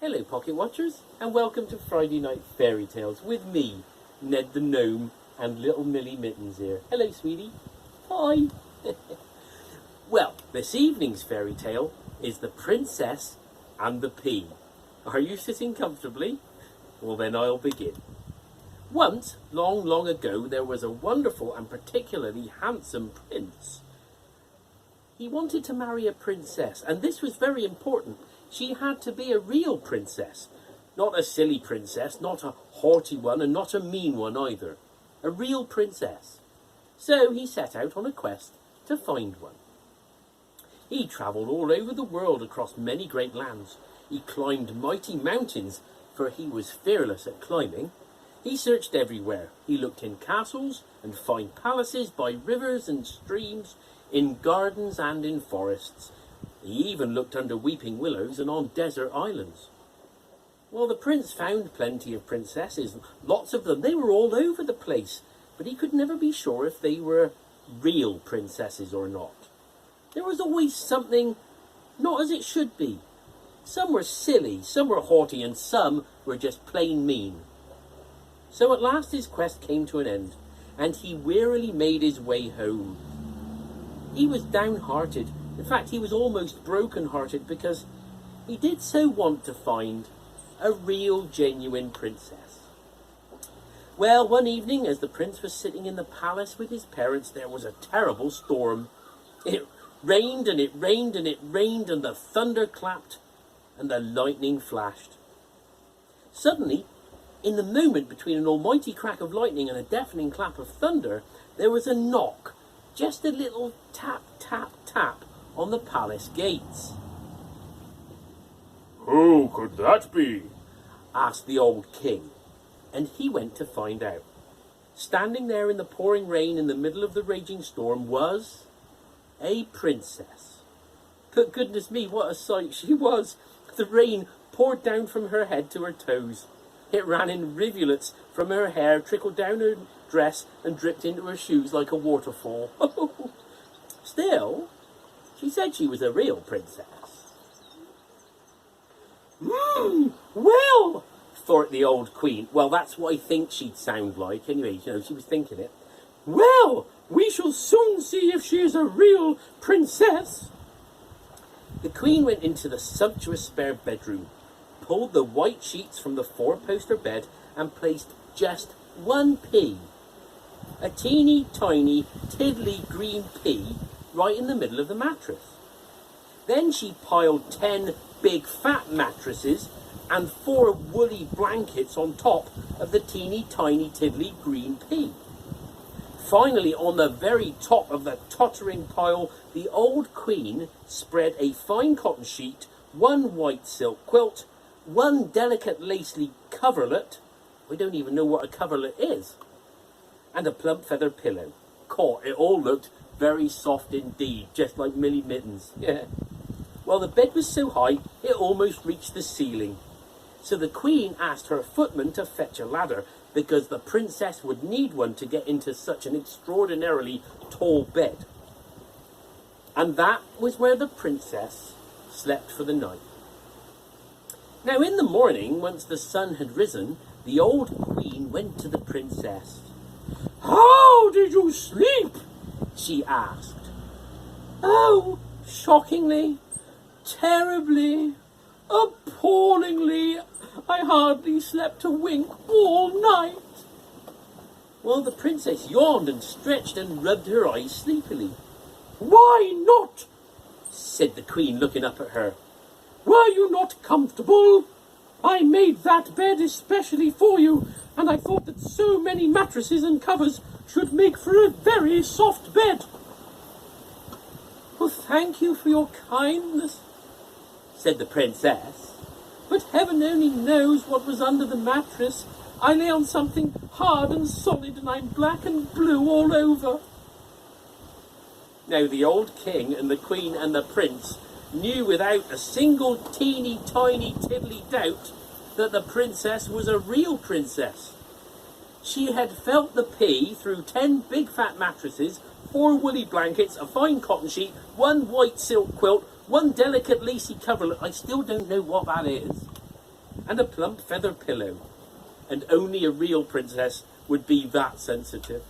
Hello Pocket Watchers, and welcome to Friday Night Fairy Tales with me, Ned the Gnome, and little Millie Mittens here. Hello sweetie. Hi. Well, this evening's fairy tale is The Princess and the Pea. Are you sitting comfortably? Well then I'll begin. Once, long, long ago, there was a wonderful and particularly handsome prince. He wanted to marry a princess, and this was very important. She had to be a real princess. Not a silly princess, not a haughty one, and not a mean one either. A real princess. So he set out on a quest to find one. He travelled all over the world across many great lands. He climbed mighty mountains, for he was fearless at climbing. He searched everywhere. He looked in castles and fine palaces, by rivers and streams, in gardens and in forests. He even looked under weeping willows and on desert islands. Well, the prince found plenty of princesses, lots of them. They were all over the place, but he could never be sure if they were real princesses or not. There was always something not as it should be. Some were silly, some were haughty, and some were just plain mean. So at last his quest came to an end, and he wearily made his way home. He was downhearted. In fact, he was almost broken-hearted because he did so want to find a real, genuine princess. Well, one evening, as the prince was sitting in the palace with his parents, there was a terrible storm. It rained and it rained and it rained, and the thunder clapped and the lightning flashed. Suddenly, in the moment between an almighty crack of lightning and a deafening clap of thunder, there was a knock, just a little tap, tap, tap on the palace gates. "Who could that be?" asked the old king, and he went to find out. Standing there in the pouring rain in the middle of the raging storm was a princess. But goodness me, what a sight she was! The rain poured down from her head to her toes. It ran in rivulets from her hair, trickled down her dress, and dripped into her shoes like a waterfall. Still, she said she was a real princess. Well, thought the old queen. Well, that's what I think she'd sound like. Anyway, she was thinking it. Well, we shall soon see if she is a real princess. The queen went into the sumptuous spare bedroom, pulled the white sheets from the four-poster bed, and placed just one pea, a teeny tiny tiddly green pea, right in the middle of the mattress. Then she piled 10 big fat mattresses and 4 woolly blankets on top of the teeny tiny tiddly green pea. Finally, on the very top of the tottering pile, the old queen spread a fine cotton sheet, 1 white silk quilt, 1 delicate lacy coverlet, we don't even know what a coverlet is, and a plump feather pillow. It all looked very soft indeed, just like Millie Mittens. Yeah. Well, the bed was so high, it almost reached the ceiling. So the queen asked her footman to fetch a ladder, because the princess would need one to get into such an extraordinarily tall bed. And that was where the princess slept for the night. Now in the morning, once the sun had risen, the old queen went to the princess. "How did you sleep?" she asked. "Oh, shockingly, terribly, appallingly. I hardly slept a wink all night." Well, the princess yawned and stretched and rubbed her eyes sleepily. "Why not?" said the queen, looking up at her. "Were you not comfortable? I made that bed especially for you, and I thought that so many mattresses and covers should make for a very soft bed." "Well, thank you for your kindness," said the princess, "but heaven only knows what was under the mattress. I lay on something hard and solid, and I'm black and blue all over." Now the old king and the queen and the prince knew without a single teeny tiny tiddly doubt that the princess was a real princess. She had felt the pea through 10 big fat mattresses, 4 woolly blankets, a fine cotton sheet, 1 white silk quilt, 1 delicate lacy coverlet. I still don't know what that is. and a plump feather pillow. And only a real princess would be that sensitive.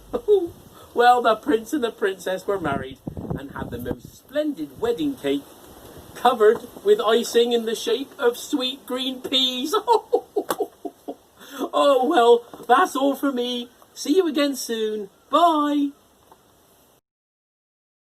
Well, the prince and the princess were married and had the most splendid wedding cake, covered with icing in the shape of sweet green peas. Oh, well, that's all for me. See you again soon. Bye.